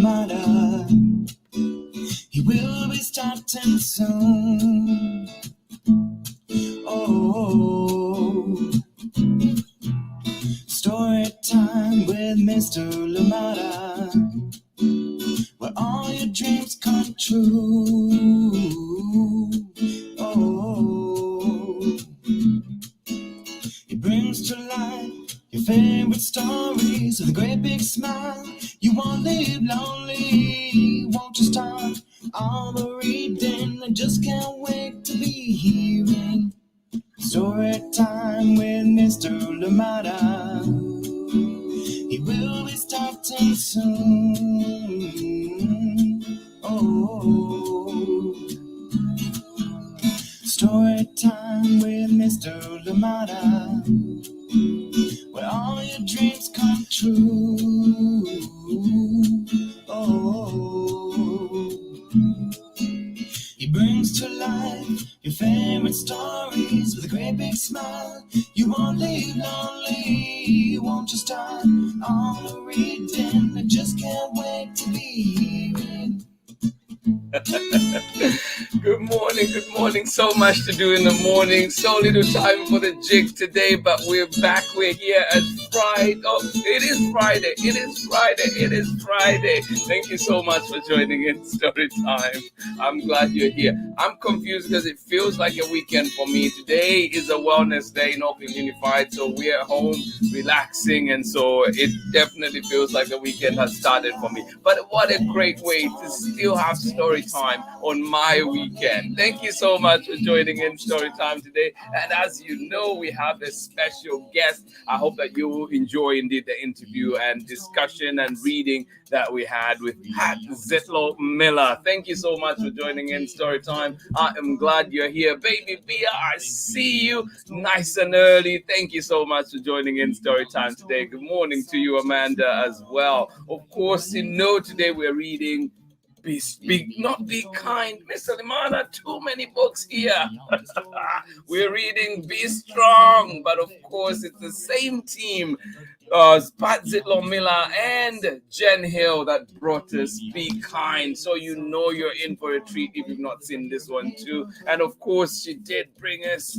Lamada. He will be starting soon. Oh, story time with Mr. Lamada, where all your dreams come true. Oh, he brings to life your favorite stories with a great big smile. You won't live lonely, won't you start all the reading? I just can't wait to be hearing story time with Mr. Lamada. He will be starting soon. Oh, story time with Mr. Lamada, where all your dreams come true. Oh, he brings to life your favorite stories with a great big smile. You won't live lonely, won't you start all the reading? I just can't wait to be hearing. Good morning. So much to do in the morning. So little time for the jig today, but we're back. We're here at Friday. Oh, it is Friday. Thank you so much for joining in Story Time. I'm glad you're here. I'm confused because it feels like a weekend for me. Today is a wellness day in Auckland Unified, so we're at home relaxing, and so it definitely feels like the weekend has started for me. But what a great way to still have story time on my weekend. Thank you so much for joining in Story Time today. And as you know, we have a special guest. I hope that you will enjoy indeed the interview and discussion and reading that we had with Pat Zietlow Miller. Thank you so much for joining in Story Time. I am glad you're here. Baby Bia, I see you nice and early. Thank you so much for joining in Story Time today. Good morning to you, Amanda, as well. Of course, you know today we're reading Be Speak, Not Be Kind. Mr. Limana, too many books here. We're reading Be Strong, but of course it's the same team, Pat Zietlow Miller and Jen Hill, that brought us Be Kind. So you know you're in for a treat if you've not seen this one too. And of course she did bring us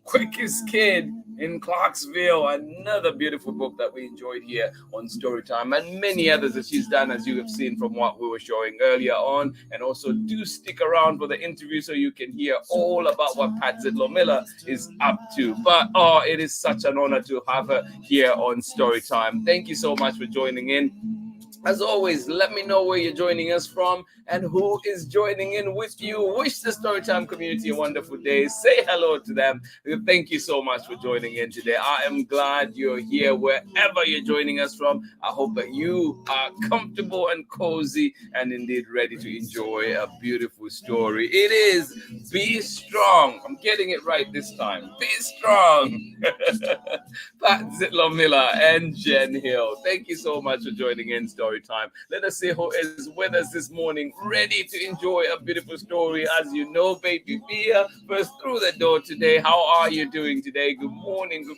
Quickest Kid in Clarksville, another beautiful book that we enjoyed here on Storytime, and many others that she's done, as you have seen from what we were showing earlier on. And also do stick around for the interview so you can hear all about what Pat Zietlow Miller is up to. But it is such an honor to have her here on Storytime. Thank you so much for joining in. As always, let me know where you're joining us from and who is joining in with you. Wish the Storytime community a wonderful day. Say hello to them. Thank you so much for joining in today. I am glad you're here wherever you're joining us from. I hope that you are comfortable and cozy and indeed ready to enjoy a beautiful story. It is Be Strong. I'm getting it right this time. Be Strong. Pat Zietlow Miller and Jen Hill. Thank you so much for joining in Story Time. Let us see who is with us this morning, ready to enjoy a beautiful story. As you know, Baby Bia, first through the door today. How are you doing today? Good morning.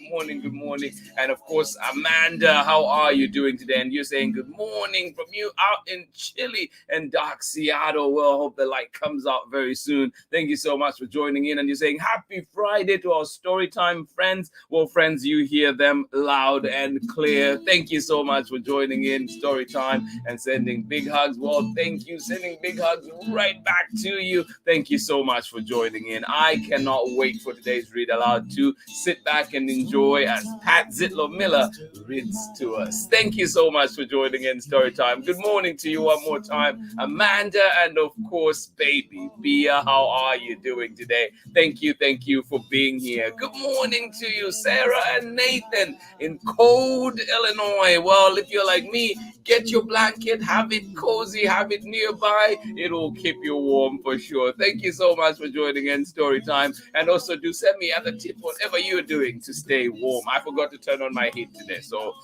And of course, Amanda, how are you doing today? And you're saying good morning from you out in chilly and dark Seattle. Well, hope the light comes out very soon. Thank you so much for joining in. And you're saying happy Friday to our Storytime friends. Well, friends, you hear them loud and clear. Thank you so much for joining in Storytime and sending big hugs. Well, thank you. Sending big hugs right back to you. Thank you so much for joining in. I cannot wait for today's read aloud to sit back and enjoy as Pat Zietlow Miller reads to us. Thank you so much for joining in Storytime. Good morning to you one more time, Amanda, and of course, Baby Bia. How are you doing today? Thank you for being here. Good morning to you, Sarah and Nathan in cold Illinois. Well, if you're like me, get your blanket, have it cozy, have it nearby. It'll keep you warm for sure. Thank you so much for joining in Storytime. And also do send me other tips, whatever you're doing to stay warm. I forgot to turn on my heat today, so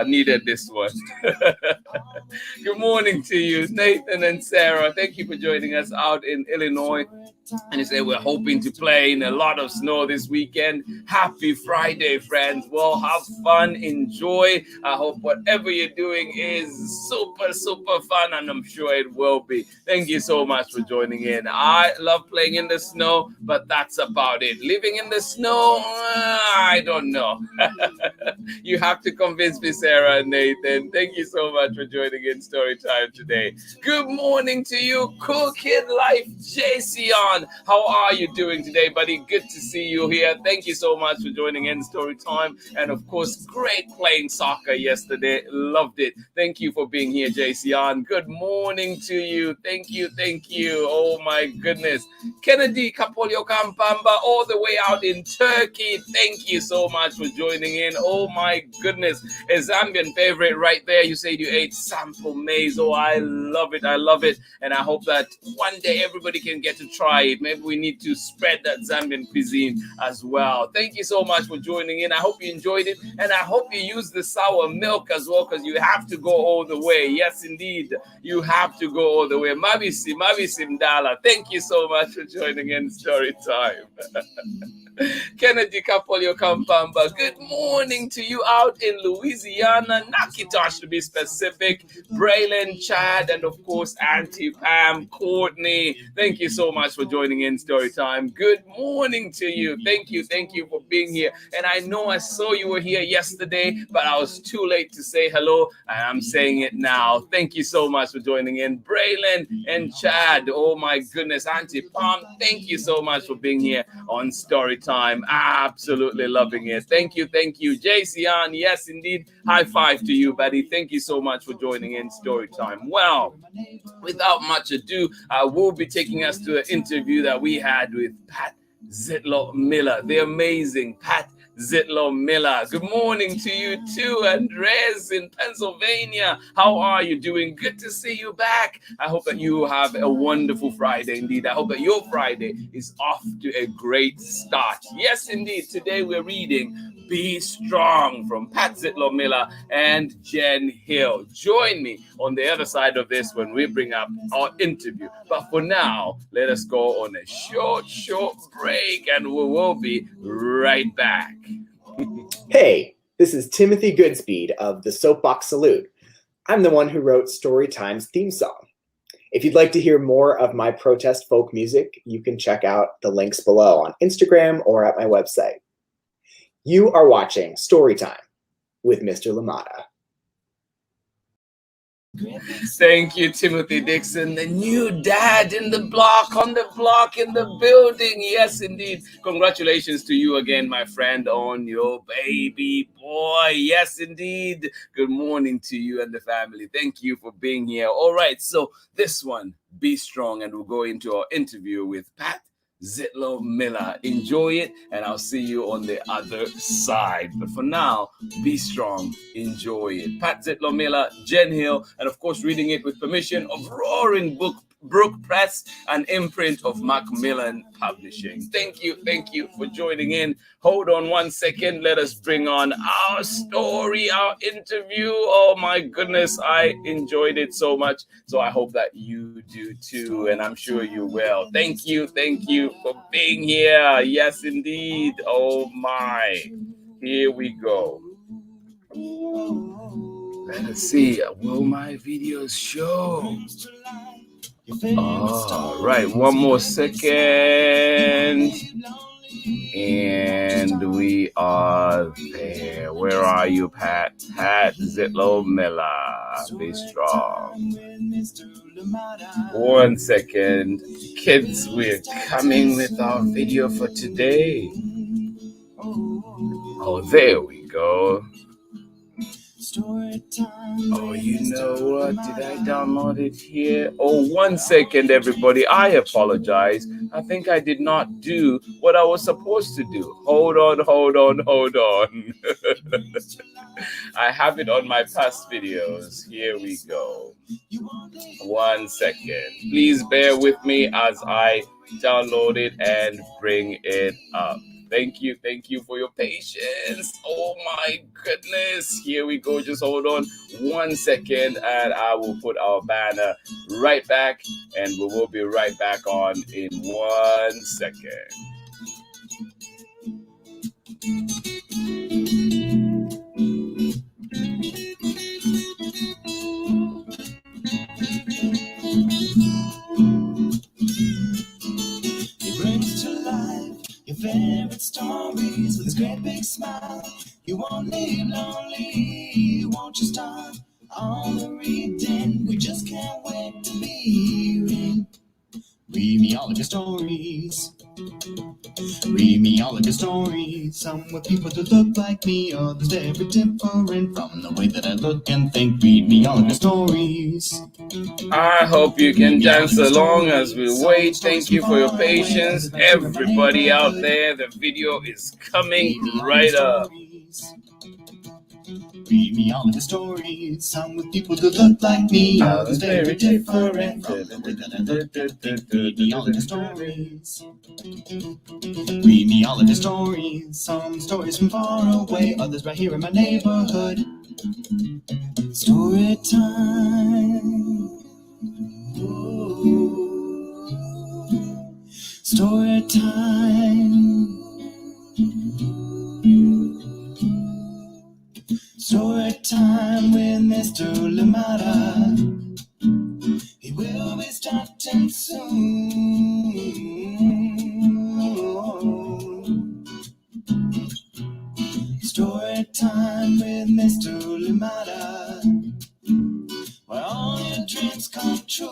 needed this one. Good morning to you, Nathan and Sarah. Thank you for joining us out in Illinois. And you say we're hoping to play in a lot of snow this weekend. Happy Friday, friends. Well, have fun, enjoy. I hope whatever you're doing is super, super fun, and I'm sure it will be. Thank you so much for joining in. I love playing in the snow, but that's about it. Living in the snow, I don't know. You have to convince me, Sarah and Nathan. Thank you so much for joining in Story Time today. Good morning to you, Cool Kid Life, Jason. How are you doing today, buddy? Good to see you here. Thank you so much for joining in Story Time. And of course, great playing soccer yesterday. Loved it. Thank you for being here, Jason. Good morning to you. Thank you. Thank you. Oh my goodness. Kennedy Kapolio Kampamba, all the way out in Turkey. Thank you so much for joining in. Oh my goodness. A Zambian favorite right there. You said you ate sample maize. Oh, I love it. I love it. And I hope that one day everybody can get to try it. Maybe we need to spread that Zambian cuisine as well. Thank you so much for joining in. I hope you enjoyed it. And I hope you use the sour milk as well, because you have to go all the way. Yes, indeed. You have to go all the way. Mabisi Mdala. Thank you so much for joining in Story Time. Kennedy Kapolio Kampamba, good morning to you out in Louisiana, Nakitosh to be specific, Braylon, Chad, and of course Auntie Pam, Courtney. Thank you so much for joining in Story Time. Good morning to you. Thank you for being here. And I know I saw you were here yesterday, but I was too late to say hello, and I'm saying it now. Thank you so much for joining in, Braylon and Chad. Oh my goodness, Auntie Pam, thank you so much for being here on Story Time. Absolutely loving it. Thank you. JCN, yes, indeed. High five to you, buddy. Thank you so much for joining in Story Time. Well, without much ado, I will be taking us to an interview that we had with Pat Zietlow Miller, the amazing Pat Zietlow Miller. Good morning to you too, Andres in Pennsylvania. How are you doing? Good to see you back. I hope that you have a wonderful Friday indeed. I hope that your Friday is off to a great start. Yes, indeed. Today we're reading Be Strong from Pat Zietlow Miller and Jen Hill. Join me on the other side of this when we bring up our interview. But for now, let us go on a short break, and we will be right back. Hey, this is Timothy Goodspeed of the Soapbox Salute. I'm the one who wrote Storytime's theme song. If you'd like to hear more of my protest folk music, you can check out the links below on Instagram or at my website. You are watching Storytime with Mr. Lamada. Thank you, Timothy Dixon, the new dad in the block, on the block, in the building. Yes, indeed. Congratulations to you again, my friend, on your baby boy. Yes, indeed. Good morning to you and the family. Thank you for being here. All right, so this one, Be Strong, and we'll go into our interview with Pat Zietlow Miller. Enjoy it, and I'll see you on the other side. But for now, be strong, enjoy it. Pat Zietlow Miller, Jen Hill, and of course, reading it with permission of Roaring BROOK Press, an imprint of Macmillan Publishing. Thank you for joining in. Hold on one second. Let us bring on our story, our interview. Oh my goodness, I enjoyed it so much. So I hope that you do too, and I'm sure you will. Thank you for being here. Yes, indeed. Oh my. Here we go. Let's see. Will my videos show? All right, one more second. And we are there. Where are you, Pat? Pat Zietlow Miller. Be strong. 1 second. Kids, we're coming with our video for today. Oh, there we go. Oh, you know what? Did I download it here? Oh, 1 second, everybody. I apologize. I think I did not do what I was supposed to do. Hold on. I have it on my past videos. Here we go. 1 second. Please bear with me as I download it and bring it up. Thank you for your patience. Oh my goodness. Here we go. Just hold on 1 second and I will put our banner right back, and we will be right back on in 1 second. He brings to life your favorite stories with his great big smile. You won't live lonely, won't you start on the reading? We just can't wait to be hearing. Read me all of your stories. Read me all of your stories. Some with people that look like me, others very different from the way that I look and think. Read me all of your stories. I hope you can dance along as we wait. Thank you for your patience. Everybody out there, the video is coming right up. Read me all of the stories. Some with people that look like me, others very different from the way that I look and think. Read me all of the stories. Read me all of the stories. Some stories from far away, others right here in my neighborhood. Story time. Story time. Story time with Mr. Lamada. He will be starting soon. Story time with Mr. Lamada, where all your dreams come true.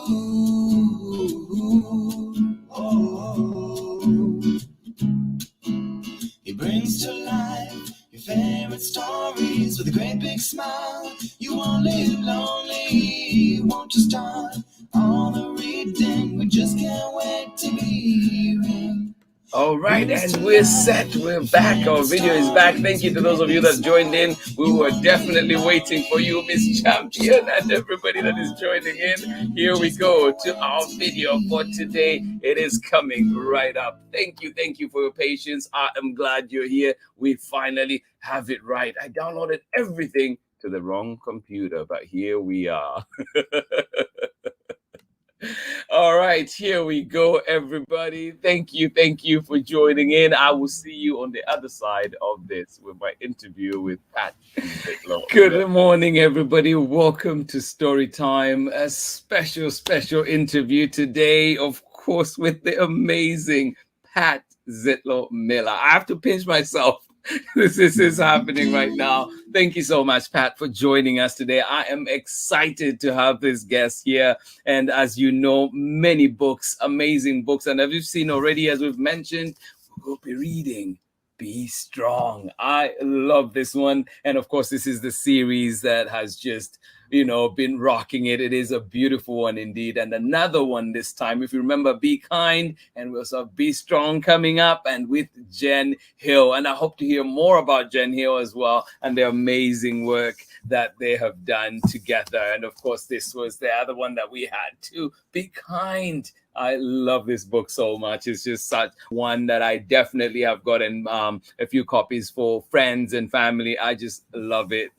He brings to life your favorite stories with a great big smile. You won't live lonely, won't you start on the reading? We just can't wait to be hearing. All right, and we're set. We're back. Our video is back. Thank you to those of you that joined in. We were definitely waiting for you, Miss Champion, and everybody that is joining in. Here we go to our video for today. It is coming right up. Thank you for your patience. I am glad you're here. We finally have it right. I downloaded everything to the wrong computer, but here we are. All right, here we go, everybody. Thank you for joining in. I will see you on the other side of this with my interview with Pat Zietlow. Good morning, everybody. Welcome to Story Time. A special interview today, of course, with the amazing Pat Zietlow Miller. I have to pinch myself. This is happening right now. Thank you so much, Pat, for joining us today. I am excited to have this guest here. And as you know, many books, amazing books. And as we've seen already, as we've mentioned, we'll be reading Be Strong. I love this one. And of course, this is the series that has just been rocking it. It is a beautiful one indeed. And another one this time, if you remember, Be Kind, and we also have Be Strong coming up, and with Jen Hill. And I hope to hear more about Jen Hill as well and the amazing work that they have done together. And of course, this was the other one that we had too, Be Kind. I love this book so much. It's just such one that I definitely have gotten a few copies for friends and family. I just love it.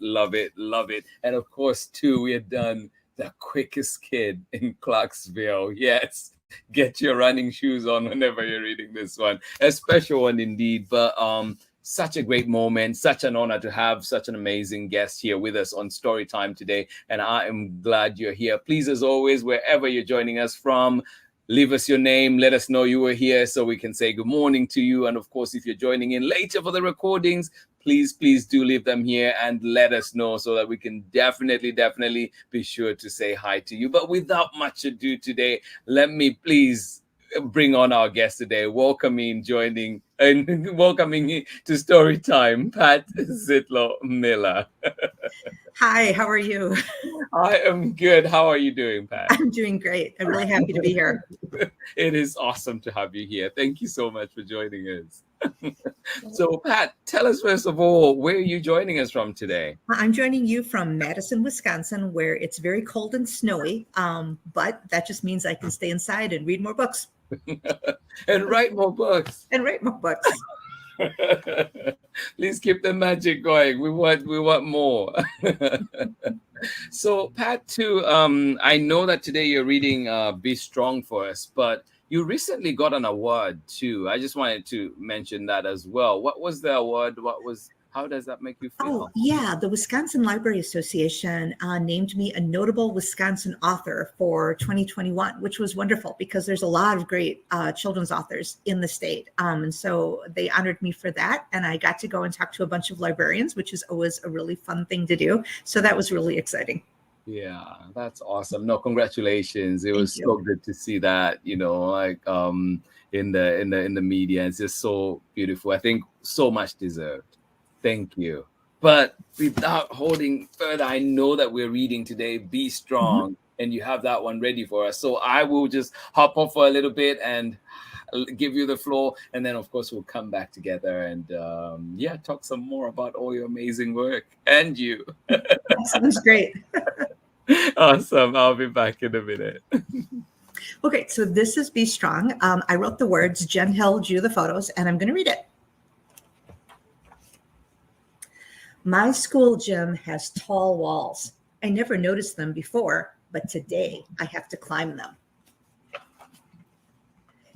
And of course, too, we had done The Quickest Kid in Clarksville. Yes, get your running shoes on whenever you're reading this one. A special one indeed, but such a great moment, such an honor to have such an amazing guest here with us on Storytime today. And I am glad you're here. Please, as always, wherever you're joining us from, leave us your name. Let us know you were here so we can say good morning to you. And of course, if you're joining in later for the recordings, please do leave them here and let us know so that we can definitely be sure to say hi to you. But without much ado today, let me please bring on our guest today, welcoming to Storytime, Pat Zietlow Miller. Hi, how are you? I am good. How are you doing, Pat? I'm doing great. I'm really happy to be here. It is awesome to have you here. Thank you so much for joining us. So, Pat, tell us first of all, where are you joining us from today? I'm joining you from Madison, Wisconsin, where it's very cold and snowy, but that just means I can stay inside and read more books. And write more books. Please keep the magic going. We want more. So, Pat, too, I know that today you're reading Be Strong for us, but you recently got an award too. I just wanted to mention that as well. What was the award? What was How does that make you feel? Oh, yeah. The Wisconsin Library Association named me a notable Wisconsin author for 2021, which was wonderful because there's a lot of great children's authors in the state. And so they honored me for that. And I got to go and talk to a bunch of librarians, which is always a really fun thing to do. So that was really exciting. Yeah, that's awesome. No, congratulations. It was you. so good to see that, you know, like in the media. It's just so beautiful. I think so much deserved. Thank you. But without holding further, I know that we're reading today, Be Strong, and you have that one ready for us. So I will just hop off for a little bit and give you the floor. And then, of course, we'll come back together and, talk some more about all your amazing work and you. That sounds great. Awesome. I'll be back in a minute. Okay, so this is Be Strong. I wrote the words, Jen Hill drew the photos, and I'm going to read it. My school gym has tall walls. I never noticed them before, but today I have to climb them.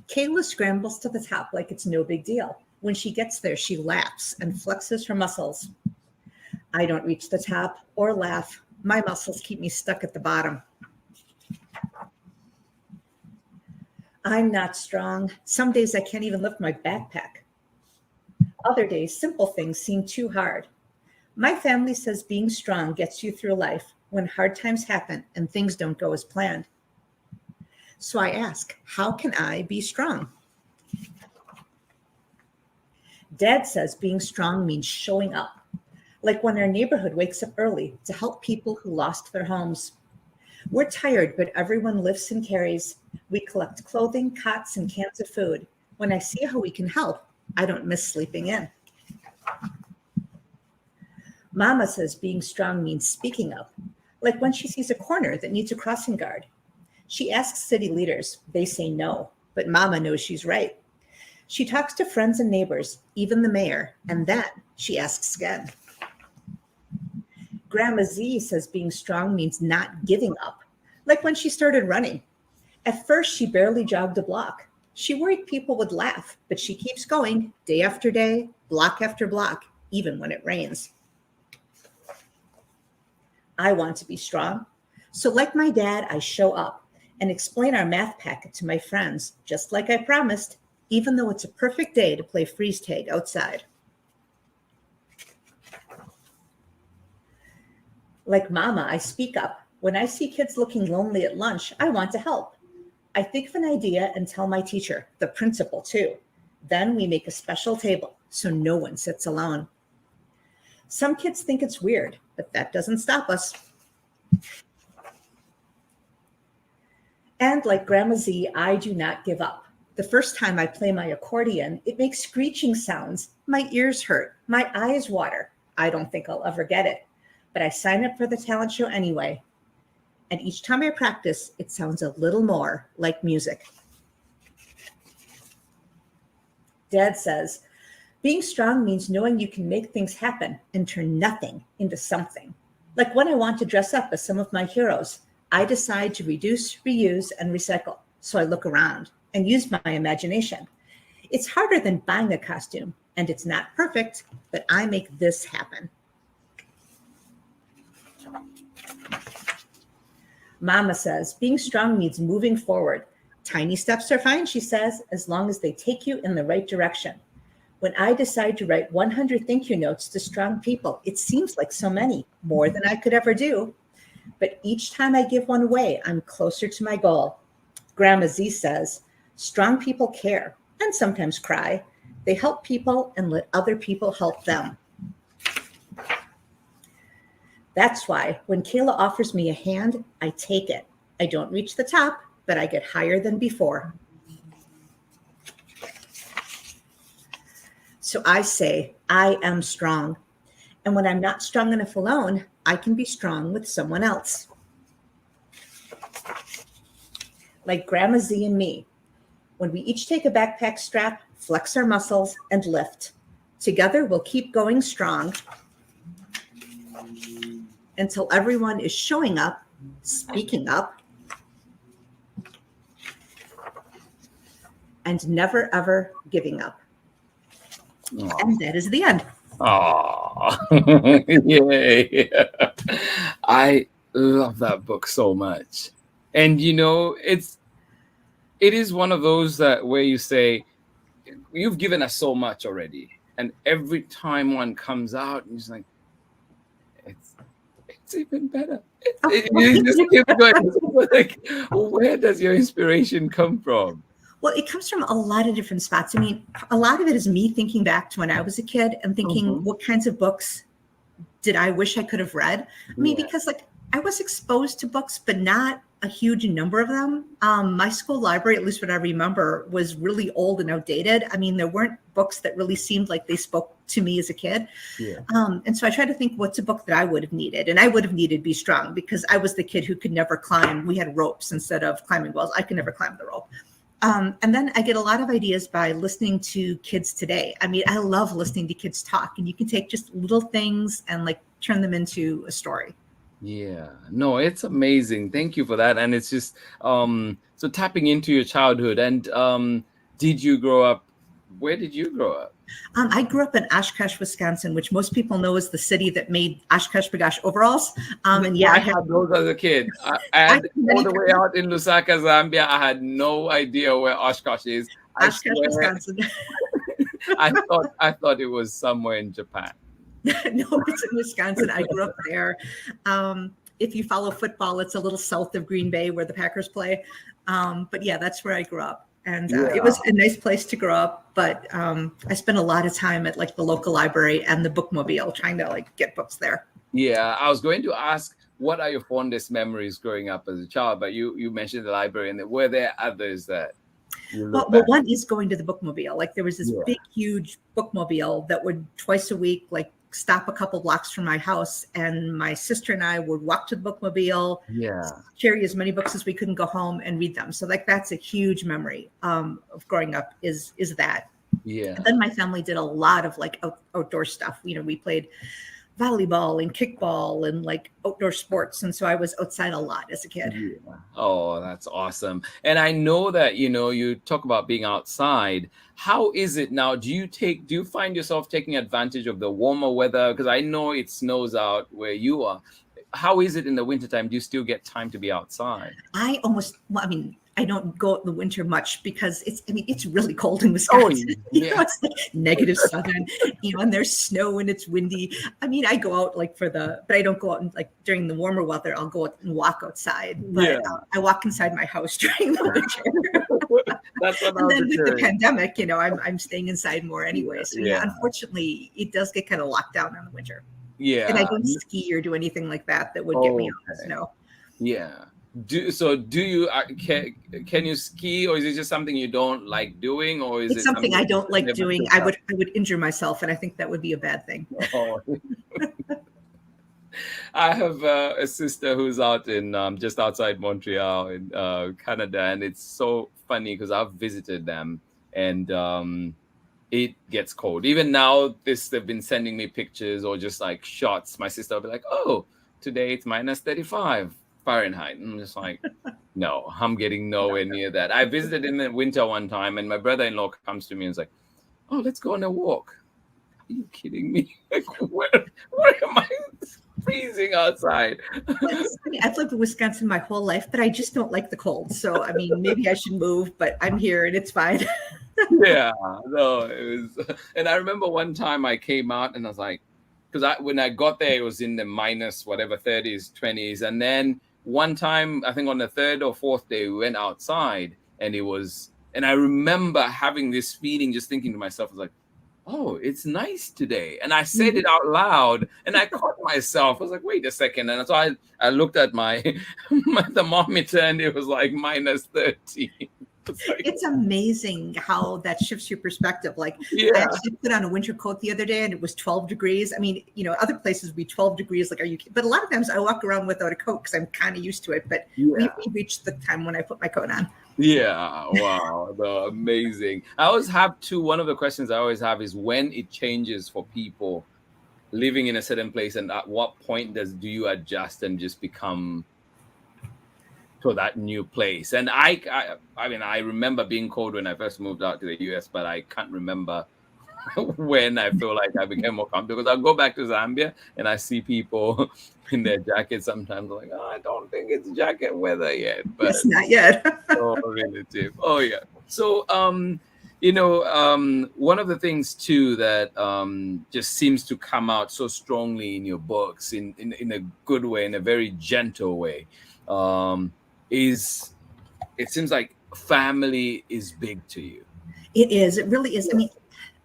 Kayla scrambles to the top like it's no big deal. When she gets there, she laughs and flexes her muscles. I don't reach the top or laugh. My muscles keep me stuck at the bottom. I'm not strong. Some days I can't even lift my backpack. Other days, simple things seem too hard. My family says being strong gets you through life when hard times happen and things don't go as planned. So I ask, how can I be strong? Dad says being strong means showing up, like when our neighborhood wakes up early to help people who lost their homes. We're tired, but everyone lifts and carries. We collect clothing, cots, and cans of food. When I see how we can help, I don't miss sleeping in. Mama says being strong means speaking up, like when she sees a corner that needs a crossing guard. She asks city leaders. They say no, but Mama knows she's right. She talks to friends and neighbors, even the mayor, and then she asks again. Grandma Z says being strong means not giving up, like when she started running. At first, she barely jogged a block. She worried people would laugh, but she keeps going day after day, block after block, even when it rains. I want to be strong. So like my dad, I show up and explain our math packet to my friends, just like I promised, even though it's a perfect day to play freeze tag outside. Like Mama, I speak up. When I see kids looking lonely at lunch, I want to help. I think of an idea and tell my teacher, the principal too. Then we make a special table so no one sits alone. Some kids think it's weird, but that doesn't stop us. And like Grandma Z, I do not give up. The first time I play my accordion, it makes screeching sounds. My ears hurt. My eyes water. I don't think I'll ever get it. But I sign up for the talent show anyway. And each time I practice, it sounds a little more like music. Dad says, being strong means knowing you can make things happen and turn nothing into something. Like when I want to dress up as some of my heroes, I decide to reduce, reuse, and recycle. So I look around and use my imagination. It's harder than buying a costume, and it's not perfect, but I make this happen. Mama says, being strong means moving forward. Tiny steps are fine, she says, as long as they take you in the right direction. When I decide to write 100 thank you notes to strong people, it seems like so many, more than I could ever do. But each time I give one away, I'm closer to my goal. Grandma Z says, strong people care and sometimes cry. They help people and let other people help them. That's why when Kayla offers me a hand, I take it. I don't reach the top, but I get higher than before. So I say, I am strong. And when I'm not strong enough alone, I can be strong with someone else. Like Grandma Z and me, when we each take a backpack strap, flex our muscles, and lift. Together, we'll keep going strong until everyone is showing up, speaking up, and never, ever giving up. Aww. And that is the end. Aww. Yeah. I love that book so much. And it is one of those that where you say, you've given us so much already. And every time one comes out, and it's like, it's even better. You just keep going. Like, where does your inspiration come from? Well, it comes from a lot of different spots. I mean, a lot of it is me thinking back to when I was a kid and thinking, what kinds of books did I wish I could have read? I mean, because like I was exposed to books, but not a huge number of them. My school library, at least what I remember, was really old and outdated. I mean, there weren't books that really seemed like they spoke to me as a kid. Yeah. And so I tried to think, what's a book that I would have needed? And I would have needed Be Strong because I was the kid who could never climb. We had ropes instead of climbing walls. I could never climb the rope. And then I get a lot of ideas by listening to kids today. I mean, I love listening to kids talk, and you can take just little things and like turn them into a story. Yeah, no, it's amazing. Thank you for that. And it's just so tapping into your childhood. And did you grow up? Where did you grow up? I grew up in Oshkosh, Wisconsin, which most people know is the city that made Oshkosh Bagosh overosh. And yeah, I had those as a kid. I had all the way out in Lusaka, Zambia. I had no idea where Oshkosh is. Oshkosh, Wisconsin. I thought it was somewhere in Japan. No, it's in Wisconsin. I grew up there. If you follow football, it's a little south of Green Bay where the Packers play. But yeah, that's where I grew up. And it was a nice place to grow up. But I spent a lot of time at like the local library and the bookmobile trying to like get books there. Yeah, I was going to ask, what are your fondest memories growing up as a child? But you mentioned the library, and were there others that you look well, back? one is going to the bookmobile. Like there was this big, huge bookmobile that would twice a week, like stop a couple blocks from my house, and my sister and I would walk to the bookmobile, carry as many books as we couldn't go home and read them. So like that's a huge memory of growing up is that. Yeah. And then my family did a lot of like outdoor stuff. You know, we played volleyball and kickball and like outdoor sports. And so I was outside a lot as a kid. Yeah. Oh, that's awesome. And I know that, you talk about being outside. How is it now? Do you find yourself taking advantage of the warmer weather? Because I know it snows out where you are. How is it in the wintertime? Do you still get time to be outside? I don't go out in the winter much because it's really cold in Wisconsin. It's like -7, and there's snow and it's windy. I mean, I go out but I don't go out and like during the warmer weather, I'll go out and walk outside. But I walk inside my house during the winter. That's what and then with the pandemic, I'm staying inside more anyway. So unfortunately, it does get kind of locked down in the winter. Yeah. And I don't ski or do anything like that would get me out in the snow. Yeah. Do you can you ski, or is it just something you don't like doing, or is it's something I don't like doing? I would injure myself, and I think that would be a bad thing. Oh. I have a sister who's out in just outside Montreal in Canada, and it's so funny because I've visited them, and it gets cold. Even now, they've been sending me pictures or just like shots. My sister will be like, "Oh, today it's -35 Fahrenheit." And I'm just like, no, I'm getting nowhere near that. I visited in the winter one time, and my brother-in-law comes to me and is like, "Oh, let's go on a walk." Are you kidding me? Like, where am I freezing outside? I've lived in Wisconsin my whole life, but I just don't like the cold. So, I mean, maybe I should move, but I'm here and it's fine. Yeah, no, it was. And I remember one time I came out and I was like, because when I got there, it was in the -30s, 20s. And then one time, I think on the third or fourth day, we went outside, and I remember having this feeling, just thinking to myself, I was like, oh, it's nice today. And I said it out loud, and I caught myself. I was like, wait a second. And so I looked at my thermometer, and it was like -13. It's amazing how that shifts your perspective. Like I actually put on a winter coat the other day and it was 12 degrees. I mean, other places would be 12 degrees. Like, but a lot of times I walk around without a coat because I'm kind of used to it. But we reached the time when I put my coat on. Yeah. Wow. No, amazing. I always have one of the questions I always have is when it changes for people living in a certain place, and at what point do you adjust and just become to that new place? And I remember being cold when I first moved out to the US, but I can't remember when I feel like I became more comfortable. Because I'll go back to Zambia and I see people in their jackets sometimes. I'm like, oh, I don't think it's jacket weather yet. But It's not yet. so relative. Oh yeah. So one of the things too that just seems to come out so strongly in your books in a good way, in a very gentle way, is it seems like family is big to you. It is. It really is. I mean,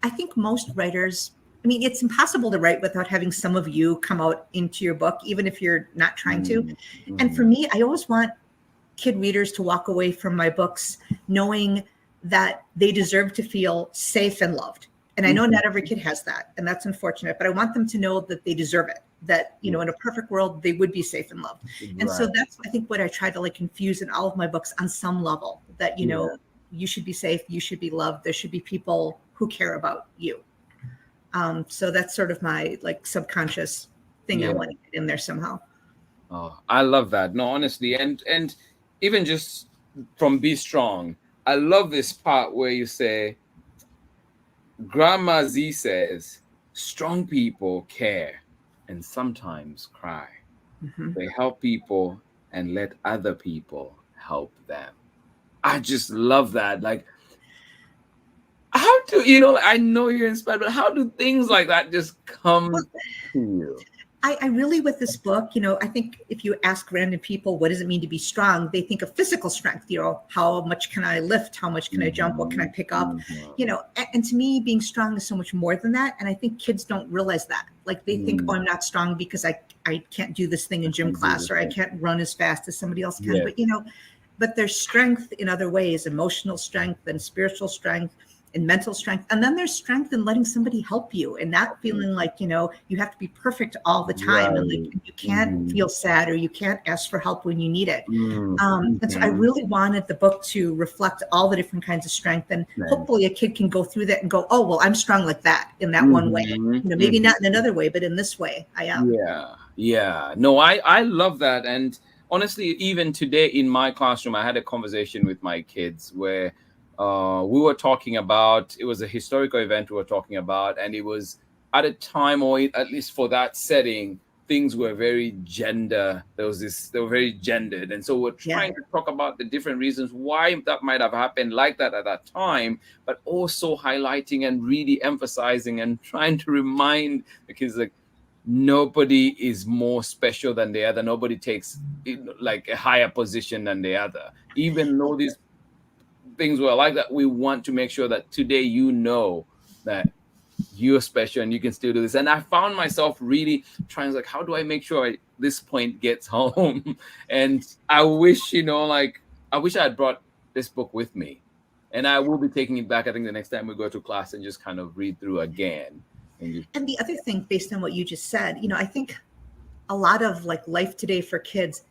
I think most writers, I mean, it's impossible to write without having some of you come out into your book, even if you're not trying to. Mm-hmm. And for me, I always want kid readers to walk away from my books knowing that they deserve to feel safe and loved. And I know not every kid has that, and that's unfortunate, but I want them to know that they deserve it, that, you know, in a perfect world, they would be safe and loved. And so that's, I think, what I try to like infuse in all of my books on some level, that, you know, you should be safe, you should be loved, there should be people who care about you. So that's sort of my like subconscious thing I want to get in there somehow. Oh, I love that. No, honestly, and even just from Be Strong, I love this part where you say, Grandma Z says, strong people care and sometimes cry. Mm-hmm. They help people and let other people help them. I just love that. Like, how do, you know, I know you're inspired, but how do things like that just come to you? I really, with this book, you know, I think if you ask random people, what does it mean to be strong? They think of physical strength, you know, how much can I lift? How much can I jump? What can I pick up? You know, and to me, being strong is so much more than that. And I think kids don't realize that. Like they think, oh, I'm not strong because I can't do this thing in gym class, or I can't run as fast as somebody else can. But, you know, but there's strength in other ways, emotional strength and spiritual strength and mental strength. And then there's strength in letting somebody help you and not feeling like, you know, you have to be perfect all the time. And like, you can't feel sad or you can't ask for help when you need it. And so I really wanted the book to reflect all the different kinds of strength. And hopefully a kid can go through that and go, oh, well, I'm strong like that in that one way. You know, maybe not in another way, but in this way I am. Yeah. No, I love that. And honestly, even today in my classroom, I had a conversation with my kids where we were talking about, it was a historical event we were talking about, and it was at a time, or at least for that setting, things were very they were very gendered. And so we're trying to talk about the different reasons why that might have happened like that at that time, but also highlighting and really emphasizing and trying to remind the kids, like, nobody is more special than the other. Nobody takes like a higher position than the other. Even though these things were like that, we want to make sure that today you know that you're special and you can still do this. And I found myself really trying, like, how do I make sure this point gets home? And I wish, you know, like, I wish I had brought this book with me. And I will be taking it back, I think, the next time we go to class and just kind of read through again. And the other thing, based on what you just said, you know, I think a lot of like life today for kids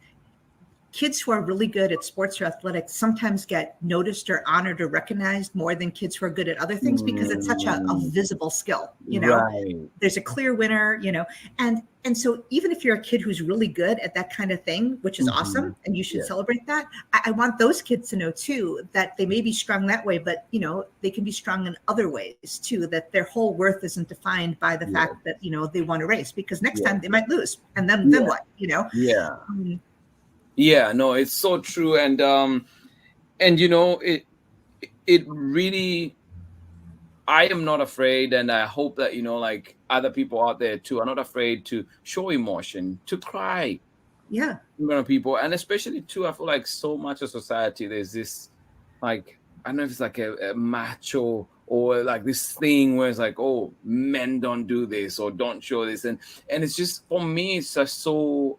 who are really good at sports or athletics sometimes get noticed or honored or recognized more than kids who are good at other things, because it's such a visible skill, you know. There's a clear winner, you know, and so even if you're a kid who's really good at that kind of thing, which is awesome, and you should celebrate that, I want those kids to know too that they may be strong that way, but, you know, they can be strong in other ways too, that their whole worth isn't defined by the fact that, you know, they won a race, because next time they might lose, and then what, you know. Yeah, no, it's so true. And you know, it really, I am not afraid, and I hope that, you know, like other people out there too are not afraid to show emotion, to cry. In front of people. And especially too, I feel like so much of society, there's this, like, I don't know if it's like a macho or like this thing where it's like, oh, men don't do this or don't show this. And it's just, for me, it's just so,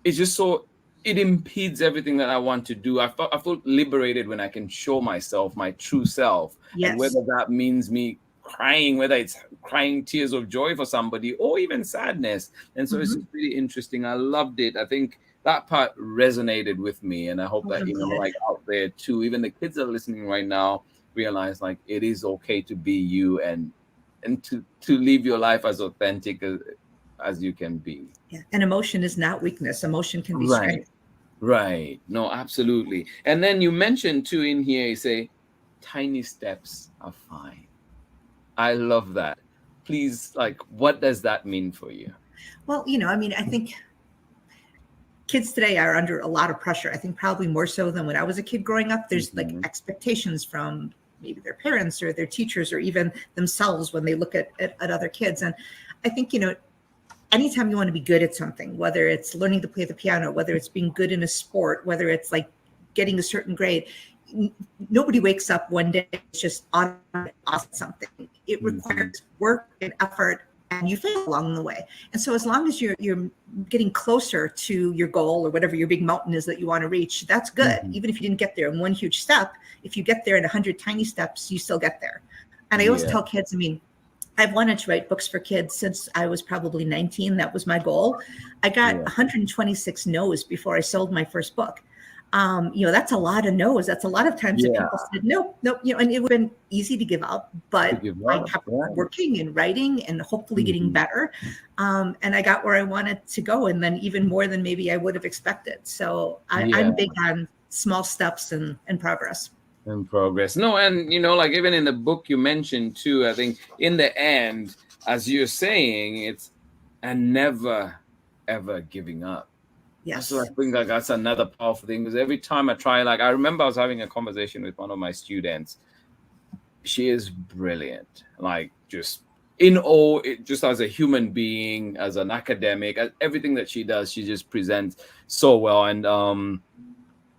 it's just so, it impedes everything that I want to do. I feel liberated when I can show myself, my true self. And whether that means me crying, whether it's crying tears of joy for somebody or even sadness. And so it's just really interesting. I loved it. I think that part resonated with me. And I hope that, you know, like out there too, even the kids that are listening right now realize, like, it is okay to be you and to live your life as authentic as you can be. And emotion is not weakness. Emotion can be strength. Right. No, absolutely. And then you mentioned too in here, you say, tiny steps are fine. I love that. Please, like, what does that mean for you? Well, I mean, I think kids today are under a lot of pressure. I think probably more so than when I was a kid growing up. There's like expectations from maybe their parents or their teachers or even themselves when they look at other kids. And I think, anytime you want to be good at something, whether it's learning to play the piano, whether it's being good in a sport, whether it's like getting a certain grade, nobody wakes up one day, it's just automatic something. It requires work and effort, and you fail along the way. And so as long as you're getting closer to your goal or whatever your big mountain is that you want to reach, that's good. Even if you didn't get there in one huge step, if you get there in 100 tiny steps, you still get there. And I always tell kids, I mean, I've wanted to write books for kids since I was probably 19. That was my goal. I got 126 no's before I sold my first book. That's a lot of no's. That's a lot of times that people said, nope, and it would have been easy to give up, but I kept working and writing and hopefully getting better. And I got where I wanted to go, and then even more than maybe I would have expected. So I'm big on small steps and progress. In progress. No, and like even in the book you mentioned too, I think in the end, as you're saying, it's and never ever giving up. Yes. So I think like that's another powerful thing, because every time I try, like I remember I was having a conversation with one of my students. She is brilliant, like just in awe, just as a human being, as an academic, everything that she does, she just presents so well. And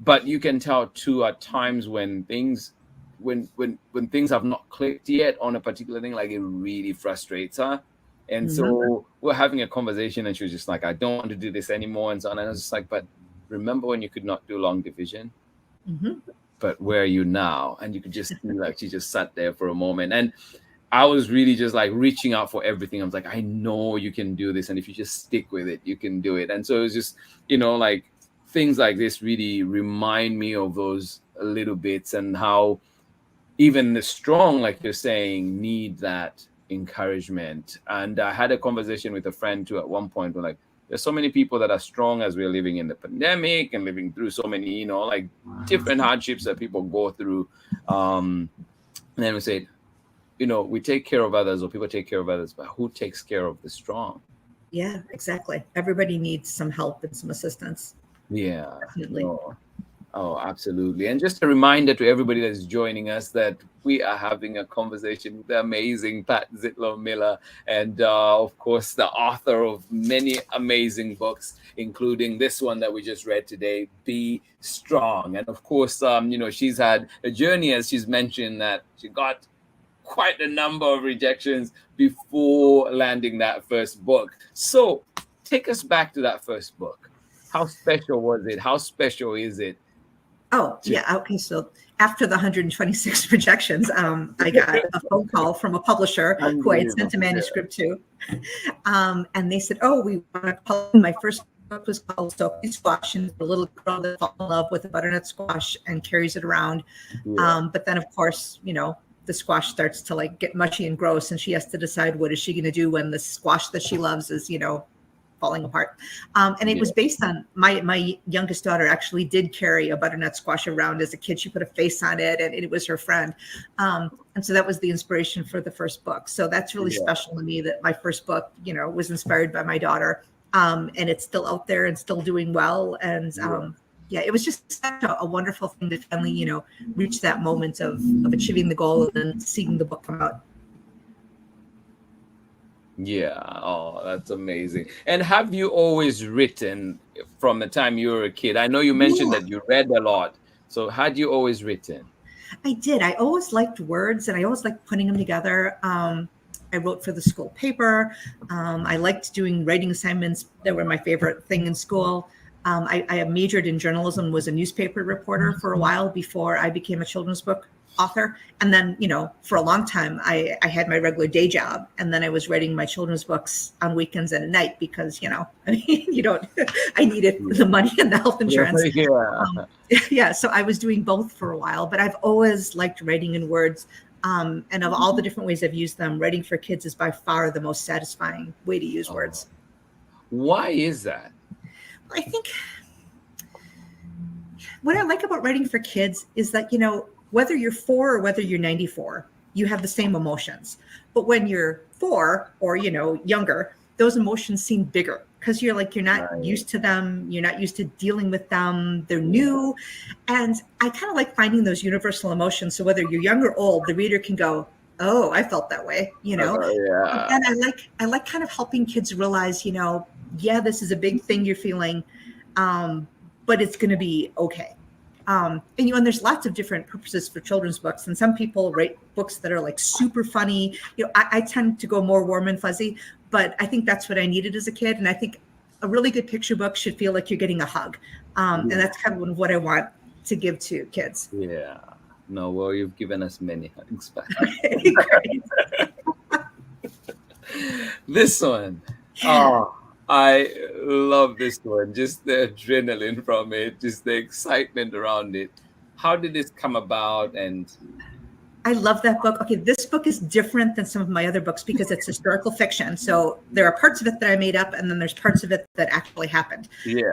but you can tell too at times when things when things have not clicked yet on a particular thing, like it really frustrates her. And so we're having a conversation and she was just like, I don't want to do this anymore. And so on. And I was just like, but remember when you could not do long division? But where are you now? And you could just feel like she just sat there for a moment. And I was really just like reaching out for everything. I was like, I know you can do this. And if you just stick with it, you can do it. And so it was just, like things like this really remind me of those little bits, and how even the strong, like you're saying, need that encouragement. And I had a conversation with a friend too at one point where like there's so many people that are strong as we're living in the pandemic and living through so many like different hardships that people go through, and then we say, we take care of others, or people take care of others, but who takes care of the strong? Yeah, exactly. Everybody needs some help and some assistance. Yeah, definitely. Oh, absolutely. And just a reminder to everybody that's joining us that we are having a conversation with the amazing Pat Zietlow Miller, and of course, the author of many amazing books, including this one that we just read today, Be Strong. And of course, she's had a journey, as she's mentioned, that she got quite a number of rejections before landing that first book. So take us back to that first book. How special was it? How special is it? Oh, yeah. Okay. So after the 126 rejections, I got a phone call from a publisher who I had sent a manuscript to. And they said, oh, we want to publish. My first book was called Soapy Squash, and the little girl that falls in love with a butternut squash and carries it around. But then, of course, the squash starts to like get mushy and gross, and she has to decide what is she going to do when the squash that she loves is, falling apart. And it was based on my youngest daughter actually did carry a butternut squash around as a kid. She put a face on it, and it was her friend. And so that was the inspiration for the first book. So that's really special to me, that my first book, was inspired by my daughter. And it's still out there and still doing well. And it was just such a wonderful thing to finally, reach that moment of achieving the goal and then seeing the book come out. Yeah. Oh, that's amazing. And have you always written from the time you were a kid? I know you mentioned that you read a lot. So had you always written? I did. I always liked words, and I always liked putting them together. I wrote for the school paper. I liked doing writing assignments. That were my favorite thing in school. I majored in journalism, was a newspaper reporter for a while before I became a children's book author. And then, for a long time, I had my regular day job, and then I was writing my children's books on weekends and at night because, I needed the money and the health insurance. So I was doing both for a while, but I've always liked writing in words. And of all the different ways I've used them, writing for kids is by far the most satisfying way to use words. Why is that? I think what I like about writing for kids is that, whether you're 4 or whether you're 94, you have the same emotions. But when you're 4 or, younger, those emotions seem bigger because you're not used to them. You're not used to dealing with them. They're new. And I kind of like finding those universal emotions. So whether you're young or old, the reader can go, oh, I felt that way, And I like kind of helping kids realize, yeah, this is a big thing you're feeling, but it's going to be okay. And there's lots of different purposes for children's books, and some people write books that are like super funny. I tend to go more warm and fuzzy, but I think that's what I needed as a kid. And I think a really good picture book should feel like you're getting a hug. And that's kind of what I want to give to kids. Yeah. No, well, you've given us many hugs. This one. Oh, I love this one. Just the adrenaline from it, just the excitement around it. How did this come about? And I love that book. Okay, this book is different than some of my other books because it's historical fiction. So there are parts of it that I made up, and then there's parts of it that actually happened. Yeah.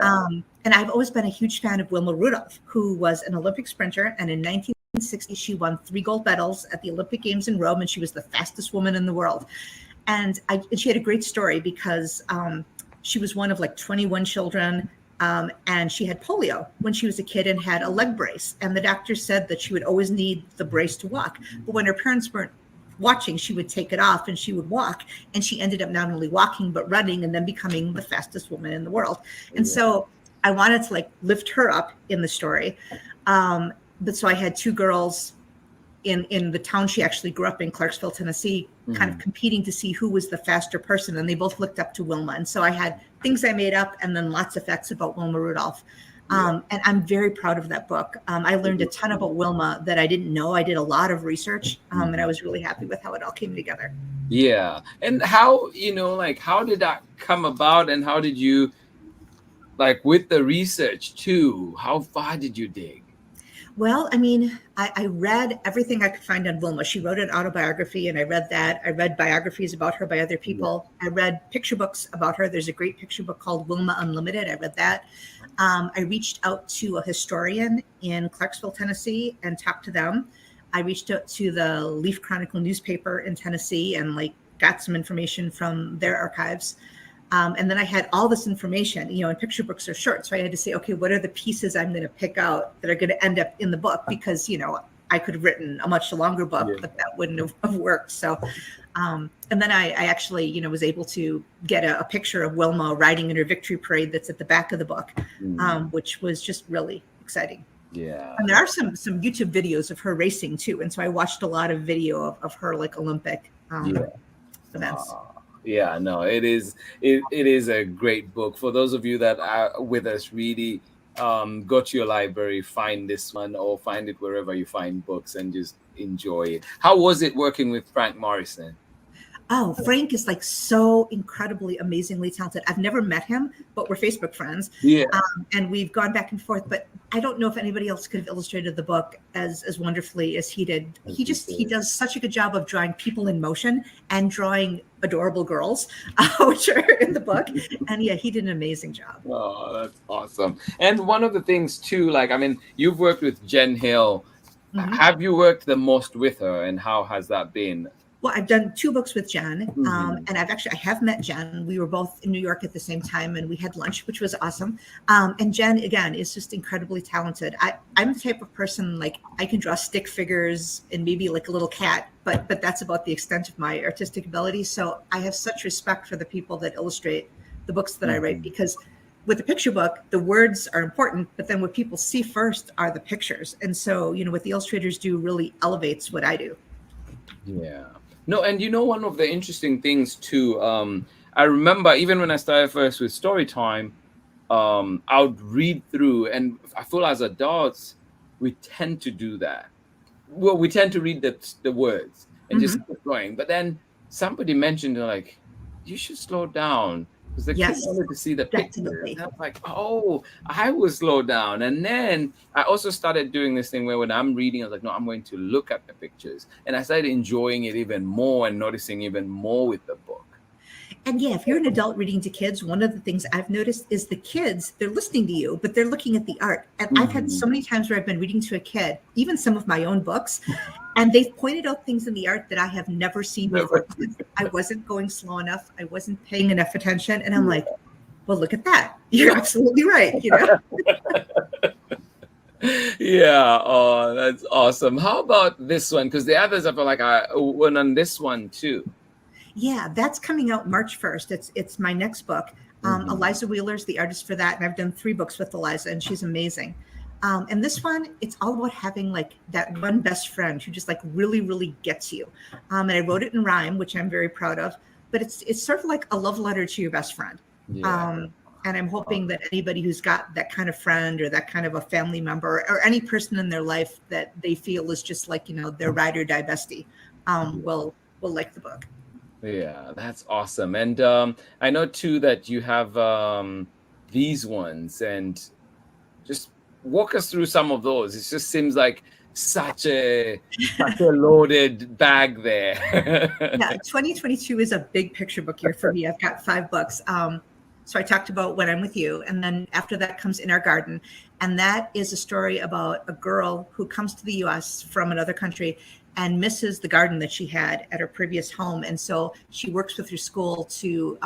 And I've always been a huge fan of Wilma Rudolph, who was an Olympic sprinter. And in 1960, she won 3 gold medals at the Olympic Games in Rome, and she was the fastest woman in the world. And she had a great story because she was one of like 21 children, and she had polio when she was a kid and had a leg brace. And the doctor said that she would always need the brace to walk. But when her parents weren't watching, she would take it off and she would walk. And she ended up not only walking, but running and then becoming the fastest woman in the world. And so I wanted to like lift her up in the story. But so I had 2 girls in the town she actually grew up in, Clarksville, Tennessee, kind of competing to see who was the faster person. And they both looked up to Wilma. And so I had things I made up and then lots of facts about Wilma Rudolph. And I'm very proud of that book. I learned a ton about Wilma that I didn't know. I did a lot of research, and I was really happy with how it all came together. Yeah. And how, how did that come about? And how did you, with the research too, how far did you dig? Well, I mean, I read everything I could find on Wilma. She wrote an autobiography, and I read that. I read biographies about her by other people. I read picture books about her. There's a great picture book called Wilma Unlimited. I read that. I reached out to a historian in Clarksville, Tennessee, and talked to them. I reached out to the Leaf Chronicle newspaper in Tennessee and got some information from their archives. And then I had all this information, and picture books are short. So I had to say, okay, what are the pieces I'm going to pick out that are going to end up in the book? Because, I could have written a much longer book, but that wouldn't have worked. So, and then I actually, was able to get a picture of Wilma riding in her victory parade that's at the back of the book, which was just really exciting. Yeah. And there are some YouTube videos of her racing too. And so I watched a lot of video of her Olympic events. Yeah, no, it is a great book. For those of you that are with us, really go to your library, find this one, or find it wherever you find books and just enjoy it. How was it working with Frank Morrison? Oh, Frank is so incredibly, amazingly talented. I've never met him, but we're Facebook friends. Yeah. And we've gone back and forth, but I don't know if anybody else could have illustrated the book as wonderfully as he did. He does such a good job of drawing people in motion and drawing adorable girls, which are in the book. And yeah, he did an amazing job. Oh, that's awesome. And one of the things too, you've worked with Jen Hill. Mm-hmm. Have you worked the most with her, and how has that been? Well, I've done 2 books with Jen, and I have met Jen. We were both in New York at the same time, and we had lunch, which was awesome. And Jen, again, is just incredibly talented. I'm the type of person, I can draw stick figures and maybe a little cat, but that's about the extent of my artistic ability. So I have such respect for the people that illustrate the books that I write, because with the picture book, the words are important, but then what people see first are the pictures. And so, what the illustrators do really elevates what I do. Yeah. No, and one of the interesting things too, I remember even when I started first with story time, I would read through, and I feel as adults, we tend to do that. Well, we tend to read the words and just keep going. But then somebody mentioned, you should slow down, because the kids wanted to see the picture. And I was like, oh, I will slow down. And then I also started doing this thing where when I'm reading, I was like, no, I'm going to look at the pictures. And I started enjoying it even more and noticing even more with the book. And yeah, if you're an adult reading to kids, one of the things I've noticed is the kids, they're listening to you, but they're looking at the art. And I've had so many times where I've been reading to a kid, even some of my own books, and they've pointed out things in the art that I have never seen before. I wasn't going slow enough. I wasn't paying enough attention. And I'm like, well, look at that. You're absolutely right. You know? Yeah. Oh, that's awesome. How about this one? Because the others, I feel like I went on this one too. Yeah, that's coming out March 1st. It's my next book. Eliza Wheeler's the artist for that. And I've done 3 books with Eliza, and she's amazing. And this one, it's all about having like that one best friend who just like really, really gets you. And I wrote it in rhyme, which I'm very proud of. But it's sort of like a love letter to your best friend. Yeah. And I'm hoping that anybody who's got that kind of friend or that kind of a family member or any person in their life that they feel is just like, you know, their ride or die bestie will like the book. Yeah, that's awesome. And I know too that you have these ones, and just walk us through some of those. It just seems like such a loaded bag there. Yeah, 2022 is a big picture book year for me. I've got 5 books. So I talked about When I'm With You, and then after that comes In Our Garden. And that is a story about a girl who comes to the US from another country and misses the garden that she had at her previous home. And so she works with her school to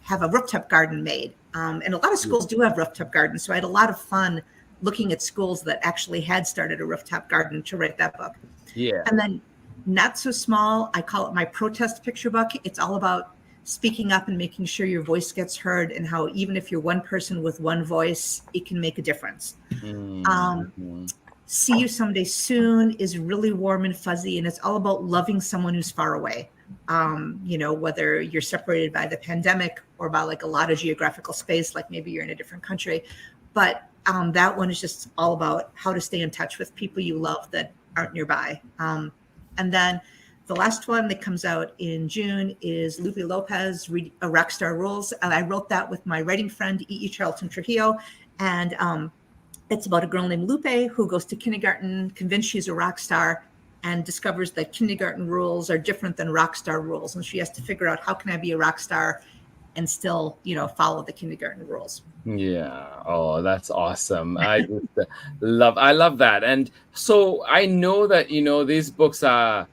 have a rooftop garden made. And a lot of schools do have rooftop gardens. So I had a lot of fun looking at schools that actually had started a rooftop garden to write that book. Yeah. And then Not So Small, I call it my protest picture book. It's all about speaking up and making sure your voice gets heard, and how even if you're one person with one voice, it can make a difference. See You Someday Soon is really warm and fuzzy, and it's all about loving someone who's far away. You know, whether you're separated by the pandemic or by like a lot of geographical space, like maybe you're in a different country. But that one is just all about how to stay in touch with people you love that aren't nearby. And then the last one that comes out in June is Luffy Lopez, Rockstar Rules. And I wrote that with my writing friend, E.E. Charlton Trujillo. And it's about a girl named Lupe who goes to kindergarten, convinced she's a rock star, and discovers that kindergarten rules are different than rock star rules. And she has to figure out, how can I be a rock star and still, you know, follow the kindergarten rules. Yeah. Oh, that's awesome. I just love that. And so I know that, you know, these books are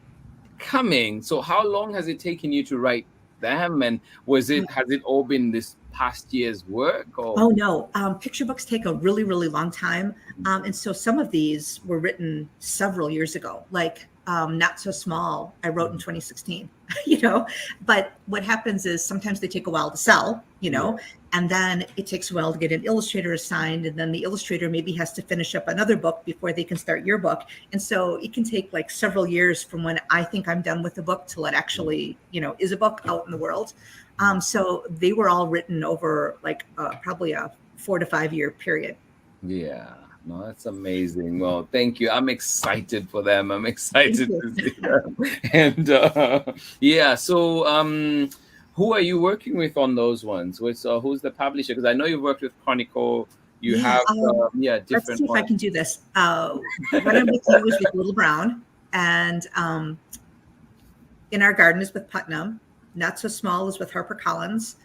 coming. So how long has it taken you to write them? And has it all been this past year's work? Or? Oh, no. Picture books take a really, really long time. And so some of these were written several years ago, like Not So Small, I wrote in 2016, you know, but what happens is sometimes they take a while to sell, you know, and then it takes a while to get an illustrator assigned. And then the illustrator maybe has to finish up another book before they can start your book. And so it can take like several years from when I think I'm done with the book till it actually, you know, is a book out in the world. So they were all written over like probably a 4 to 5 year period. Yeah. No, that's amazing. Well, thank you. I'm excited for them. I'm excited to see them. And yeah, so who are you working with on those ones? Who's the publisher? Because I know you've worked with Chronicle. You have different. Let's see if I can do this. When I'm With You is with Little Brown, and In Our Garden is with Putnam. Not So Small is with HarperCollins.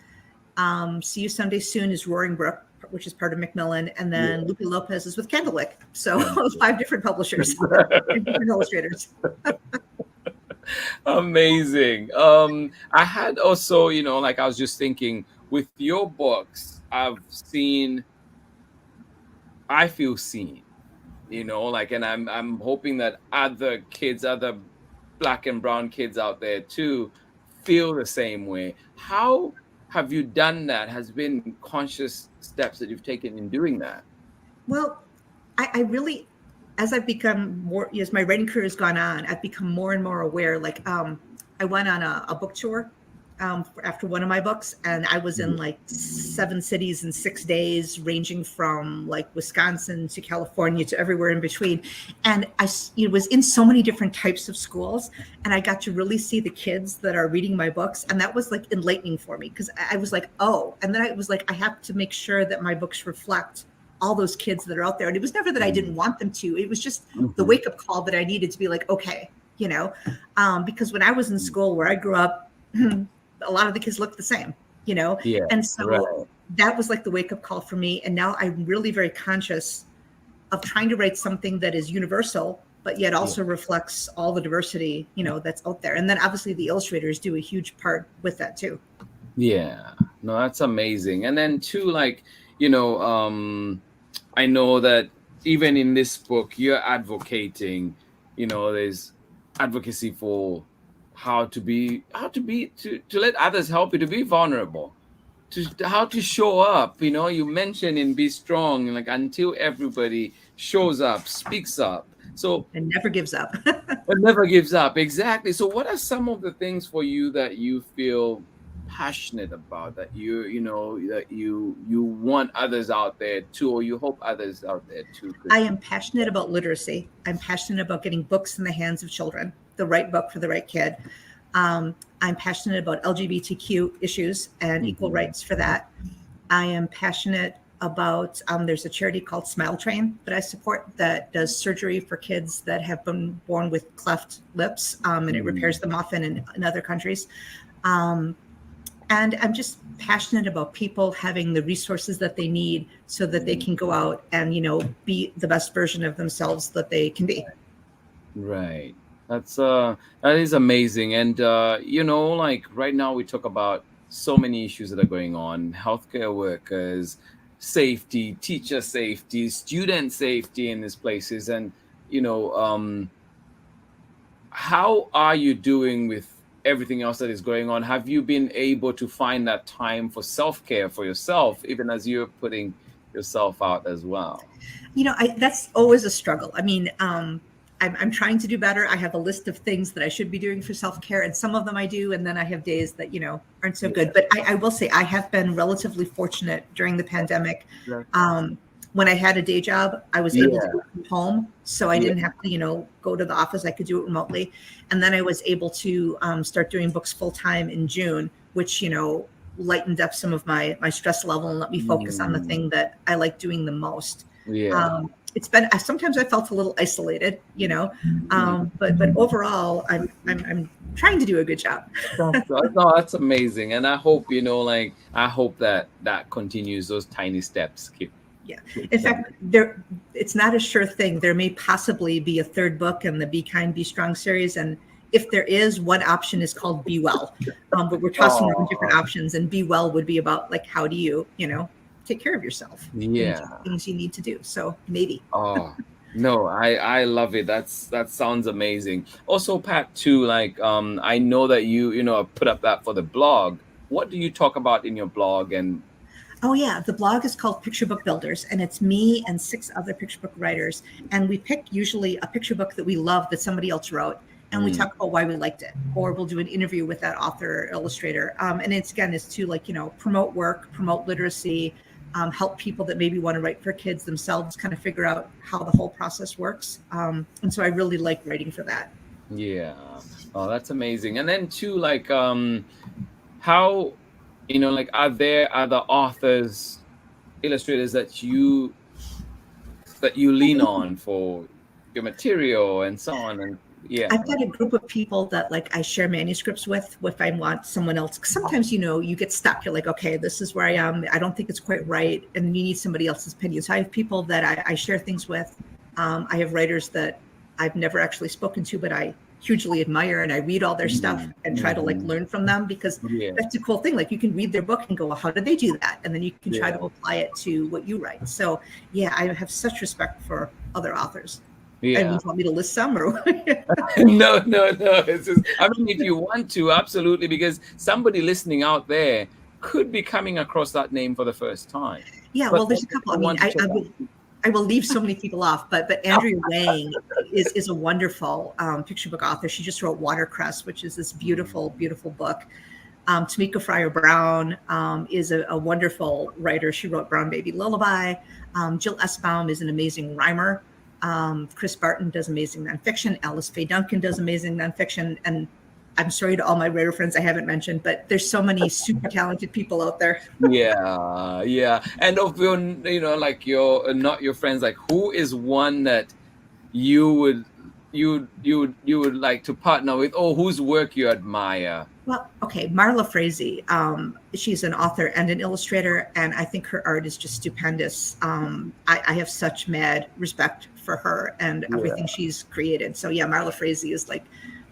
See You Someday Soon is Roaring Brook, which is part of Macmillan, and then Lupe Lopez is with Candlewick. So 5 different publishers and different illustrators. Amazing. I had also, you know, like I was just thinking, with your books, I feel seen, you know, like, and I'm hoping that other Black and brown kids out there too feel the same way. How have you done that? Has been conscious steps that you've taken in doing that? Well, I really, as I've become more, as my writing career has gone on, I've become more and more aware. Like I went on a book tour after one of my books, and I was in like 7 cities in 6 days, ranging from like Wisconsin to California to everywhere in between. And I was in so many different types of schools, and I got to really see the kids that are reading my books. And that was like enlightening for me, because I was like, oh, and then I was like, I have to make sure that my books reflect all those kids that are out there. And it was never that I didn't want them to. It was just the wake up call that I needed to be like, okay, you know, because when I was in school where I grew up, a lot of the kids look the same, you know? Yeah. And so Right. that was like the wake up call for me. And now I'm really very conscious of trying to write something that is universal, but yet also reflects all the diversity, you know, that's out there. And then obviously the illustrators do a huge part with that too. Yeah. No, that's amazing. And then too, like, you know, I know that even in this book, you're advocating, you know, there's advocacy for how to let others help you to be vulnerable, to how to show up. You know, you mentioned in Be Strong, like until everybody shows up, speaks up. So And never gives up. it never gives up. Exactly. So what are some of the things for you that you feel passionate about, that you know that you want others out there too, or you hope others out there too? I am passionate about literacy. I'm passionate about getting books in the hands of children, the right book for the right kid. I'm passionate about LGBTQ issues and equal rights for that. I am passionate about, there's a charity called Smile Train that I support that does surgery for kids that have been born with cleft lips, and it repairs them often in other countries. And I'm just passionate about people having the resources that they need so that they can go out and, you know, be the best version of themselves that they can be. Right. That is amazing. And you know, like right now we talk about so many issues that are going on: healthcare workers, safety, teacher safety, student safety in these places. And you know, how are you doing with everything else that is going on? Have you been able to find that time for self-care for yourself, even as you're putting yourself out as well? You know, that's always a struggle. I mean, I'm trying to do better. I have a list of things that I should be doing for self-care, and some of them I do, and then I have days that, you know, aren't so good. But I will say I have been relatively fortunate during the pandemic. When I had a day job, I was able to do it from home, so I didn't have to, you know, go to the office. I could do it remotely. And then I was able to start doing books full-time in June, which, you know, lightened up some of my stress level and let me focus on the thing that I like doing the most. It's been, sometimes I felt a little isolated, you know, but overall, I'm trying to do a good job. No, that's amazing. And I hope, you know, like, I hope that continues, those tiny steps keep. Yeah. In fact, it's not a sure thing. There may possibly be a third book in the Be Kind, Be Strong series. And if there is, one option is called Be Well. But we're tossing around different options, and Be Well would be about like, how do you know, take care of yourself? Things you need to do. So maybe. No, I love it. That sounds amazing. Also, Pat, too, like, I know that you know, put up that for the blog. What do you talk about in your blog? And oh yeah, the blog is called Picture Book Builders, and it's me and 6 other picture book writers. And we pick usually a picture book that we love that somebody else wrote, and we talk about why we liked it, or we'll do an interview with that author or illustrator. And it's to, like, you know, promote work, promote literacy, help people that maybe want to write for kids themselves kind of figure out how the whole process works. And so I really like writing for that. Yeah. Oh, that's amazing. And then too, like, how, you know, like, are there other authors, illustrators that you lean on for your material and so on? And I've got a group of people that, like, I share manuscripts with if I want someone else. 'Cause sometimes, you know, you get stuck. You're like, okay, this is where I am. I don't think it's quite right. And you need somebody else's opinion. So I have people that I share things with. I have writers that I've never actually spoken to, but I hugely admire, and I read all their stuff and try to, like, learn from them, because that's a cool thing. Like, you can read their book and go, well, how did they do that? And then you can try to apply it to what you write. So yeah, I have such respect for other authors. And you want me to list some, or No. It's just, I mean, if you want to, absolutely, because somebody listening out there could be coming across that name for the first time. Yeah, well, there's a couple. I mean, I will leave so many people off, but Andrea Wayne is a wonderful picture book author. She just wrote Watercress, which is this beautiful, beautiful book. Tamika Fryer Brown is a wonderful writer. She wrote Brown Baby Lullaby. Jill Esbaum is an amazing rhymer. Chris Barton does amazing nonfiction. Alice Faye Duncan does amazing nonfiction. And I'm sorry to all my writer friends I haven't mentioned, but there's so many super talented people out there. Yeah. And of your, you know, like, your not your friends, like, who is one that you would like to partner with, or whose work you admire? Well, okay, Marla Frazee. She's an author and an illustrator, and I think her art is just stupendous. I have such mad respect for her and everything she's created. So yeah, Marla Frazee is like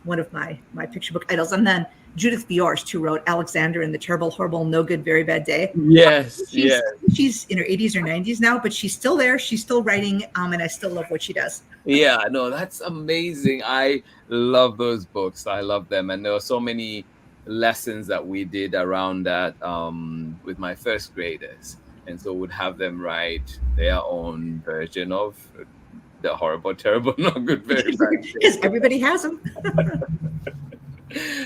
one of my picture book idols. And then Judith Bjorst, who wrote Alexander and the Terrible, Horrible, No Good, Very Bad Day. Yes, she's in her 80s or 90s now, but she's still there. She's still writing, and I still love what she does. Yeah, no, that's amazing. I love those books. I love them, and there are so many lessons that we did around that with my first graders, and so would have them write their own version of the horrible, terrible, no good, very bad. Because everybody has them.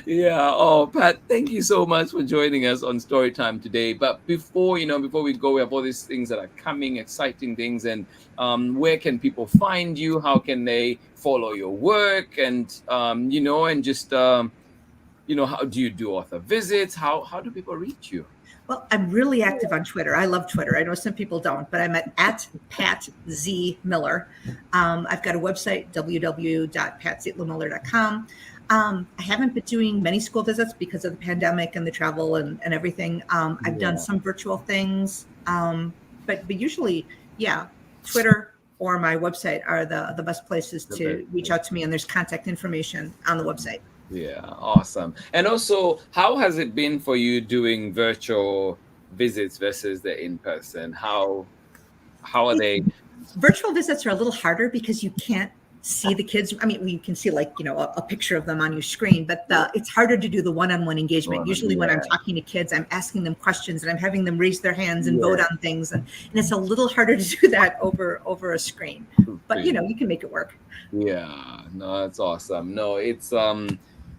Yeah. Oh, Pat, thank you so much for joining us on Storytime today. But before we go, we have all these things that are coming, exciting things, and where can people find you? How can they follow your work? And and just how do you do author visits? How do people reach you? Well, I'm really active on Twitter. I love Twitter. I know some people don't, but I'm at Pat Z Miller. I've got a website, www.patzitlowmiller.com. I haven't been doing many school visits because of the pandemic and the travel and everything. I've done some virtual things, but usually, Twitter or my website are the best places to reach out to me, and there's contact information on the website. Yeah, awesome. And also, how has it been for you doing virtual visits versus the in-person? How are they? Virtual visits are a little harder because you can't see the kids. I mean, you can see a picture of them on your screen, but it's harder to do the one-on-one engagement. Usually when I'm talking to kids, I'm asking them questions and I'm having them raise their hands and vote on things. And it's a little harder to do that over a screen, but you can make it work. Yeah, no, that's awesome. No,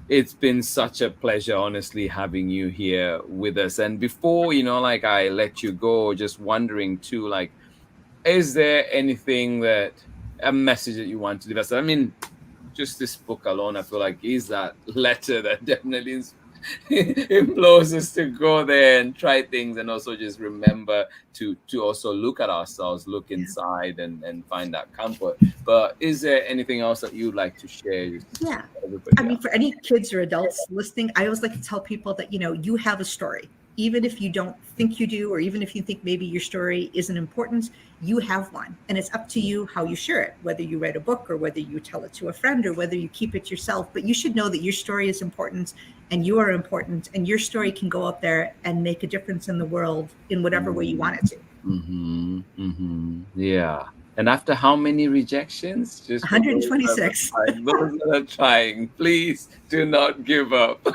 it's been such a pleasure, honestly, having you here with us. And before, I let you go, just wondering too, is there anything a message that you want to leave us? I mean, just this book alone, I feel like is that letter that definitely implores us to go there and try things, and also just remember to also look at ourselves, look inside and find that comfort. But is there anything else that you'd like to share? Yeah. I mean, for any kids or adults listening, I always like to tell people that, you have a story. Even if you don't think you do, or even if you think maybe your story isn't important, you have one. And it's up to you how you share it, whether you write a book or whether you tell it to a friend or whether you keep it yourself. But you should know that your story is important and you are important, and your story can go up there and make a difference in the world in whatever way you want it to. Yeah. And after how many rejections? Just 126. Those that are trying, please do not give up.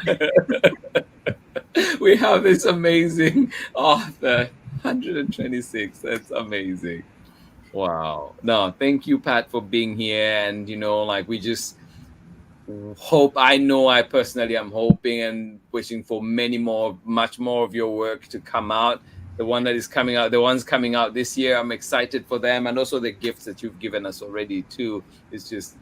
We have this amazing author, 126. That's amazing. Wow. No, thank you, Pat, for being here. And, we just hope, I personally am hoping and wishing for much more of your work to come out. The ones coming out this year, I'm excited for them. And also the gifts that you've given us already, too. It's just,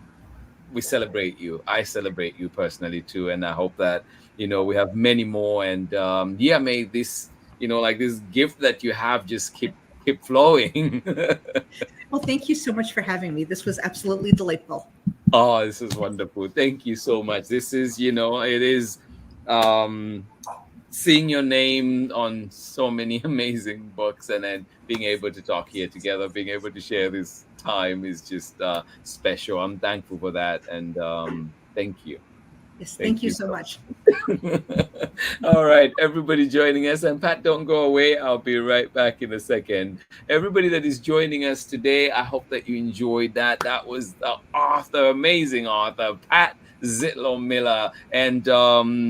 we celebrate you. I celebrate you personally, too. And I hope that, we have many more. And may this, this gift that you have just keep flowing. Well, thank you so much for having me. This was absolutely delightful. Oh, this is wonderful. Thank you so much. This is, it is seeing your name on so many amazing books, and then being able to talk here together, being able to share this time is just special. I'm thankful for that. And thank you. Yes, thank you so much. All right, everybody joining us. And Pat, don't go away. I'll be right back in a second. Everybody that is joining us today, I hope that you enjoyed that. That was the author, amazing author, Pat Zietlow Miller. And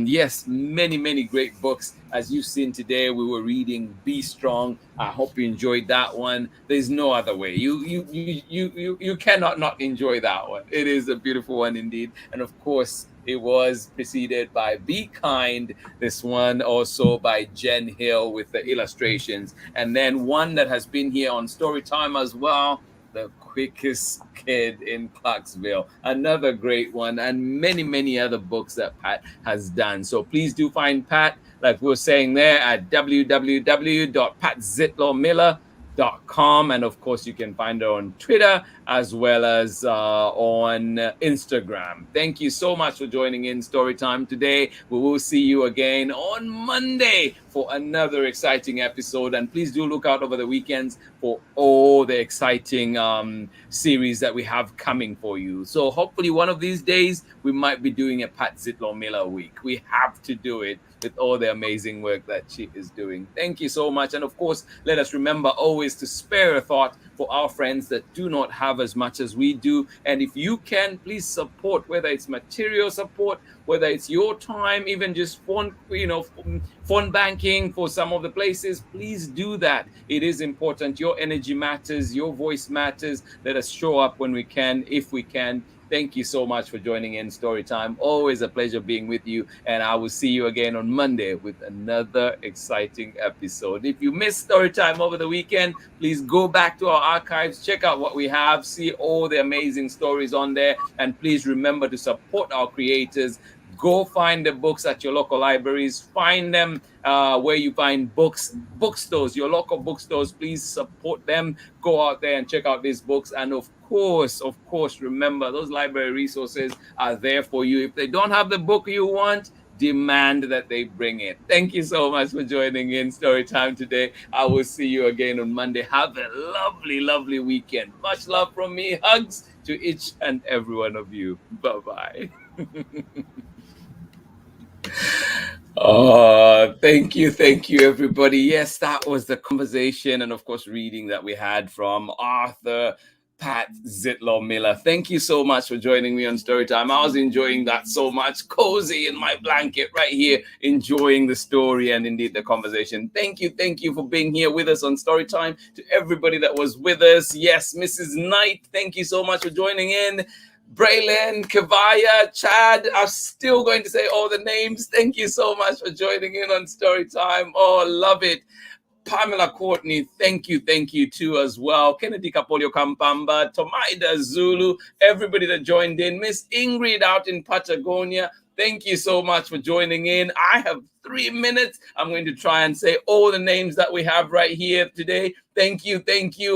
yes, many, many great books. As you've seen today, we were reading Be Strong. I hope you enjoyed that one. There's no other way. You cannot not enjoy that one. It is a beautiful one indeed. And of course, it was preceded by Be Kind, this one also by Jen Hill with the illustrations. And then one that has been here on Storytime as well, The Quickest Kid in Clarksville. Another great one, and many, many other books that Pat has done. So please do find Pat, like we were saying there, at www.patzitlowmiller.com. com, and of course you can find her on Twitter as well as on Instagram. Thank you so much for joining in Storytime today. We will see you again on Monday for another exciting episode, and please do look out over the weekends for all the exciting series that we have coming for you. So hopefully one of these days we might be doing a Pat Zietlow Miller week. We have to do it with all the amazing work that she is doing. Thank you so much. And of course, let us remember always to spare a thought for our friends that do not have as much as we do. And if you can, please support, whether it's material support, whether it's your time, even just phone banking for some of the places, please do that. It is important. Your energy matters. Your voice matters. Let us show up when we can, if we can. Thank you so much for joining in Storytime. Always a pleasure being with you. And I will see you again on Monday with another exciting episode. If you missed Storytime over the weekend, please go back to our archives, check out what we have, see all the amazing stories on there. And please remember to support our creators. Go find the books at your local libraries. Find them where you find books, bookstores, your local bookstores. Please support them. Go out there and check out these books. And of course, remember those library resources are there for you. If they don't have the book you want, demand that they bring it. Thank you so much for joining in Storytime today. I will see you again on Monday. Have a lovely, lovely weekend. Much love from me. Hugs to each and every one of you. Bye-bye. Oh, thank you, everybody. Yes, that was the conversation and, of course, reading that we had from author Pat Zietlow Miller. Thank you so much for joining me on Storytime. I was enjoying that so much, cozy in my blanket right here, enjoying the story and indeed the conversation. Thank you for being here with us on Storytime. To everybody that was with us, yes, Mrs. Knight, thank you so much for joining in. Braylon, Kavaya, Chad, I'm still going to say all the names. Thank you so much for joining in on Storytime. Oh, love it. Pamela Courtney, thank you too as well. Kennedy Kapolio Kampamba, Tomaida Zulu, everybody that joined in. Miss Ingrid out in Patagonia, thank you so much for joining in. I have 3 minutes. I'm going to try and say all the names that we have right here today. Thank you.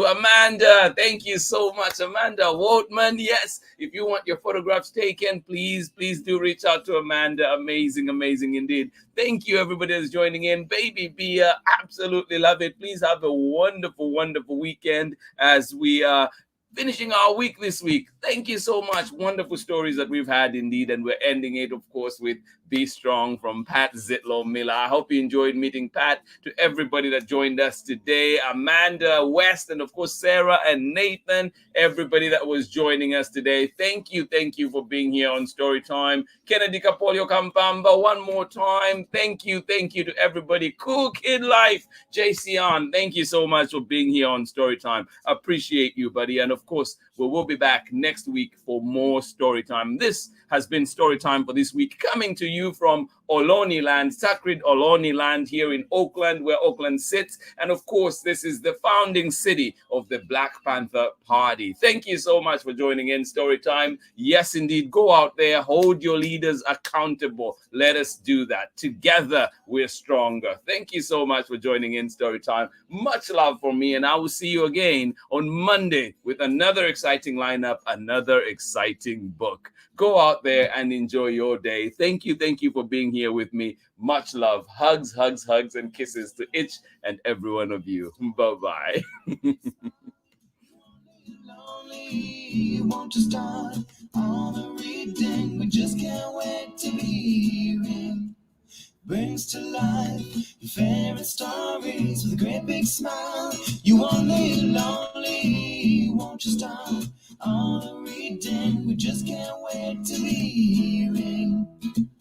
Amanda, thank you so much. Amanda Waltman, yes. If you want your photographs taken, please do reach out to Amanda. Amazing indeed. Thank you, everybody that's joining in. Baby Bia, absolutely love it. Please have a wonderful weekend as we are finishing our week this week. Thank you so much. Wonderful stories that we've had indeed. And we're ending it, of course, with Be Strong from Pat Zietlow Miller. I hope you enjoyed meeting Pat. To everybody that joined us today, Amanda, West, and of course, Sarah and Nathan, everybody that was joining us today. Thank you for being here on Storytime. Kennedy Kapolio Kampamba, one more time. Thank you to everybody. Cool Kid Life, JC on. Thank you so much for being here on Storytime. Appreciate you, buddy. And of course, we will be back next week for more Storytime. This has been Storytime for this week, coming to you from Ohlone Land, sacred Ohlone Land here in Oakland, where Oakland sits. And of course, this is the founding city of the Black Panther Party. Thank you so much for joining in Storytime. Yes, indeed, go out there, hold your leaders accountable. Let us do that. Together, we're stronger. Thank you so much for joining in Storytime. Much love from me, and I will see you again on Monday with another exciting lineup, another exciting book. Go out there and enjoy your day. Thank you for being here with me. Much love. Hugs, and kisses to each and every one of you. Bye-bye. Lonely, won't you start all the reading? We just can't wait to be hearing. Brings to life your favorite stories with a great big smile. You only lonely, won't you start all the reading? We just can't wait to be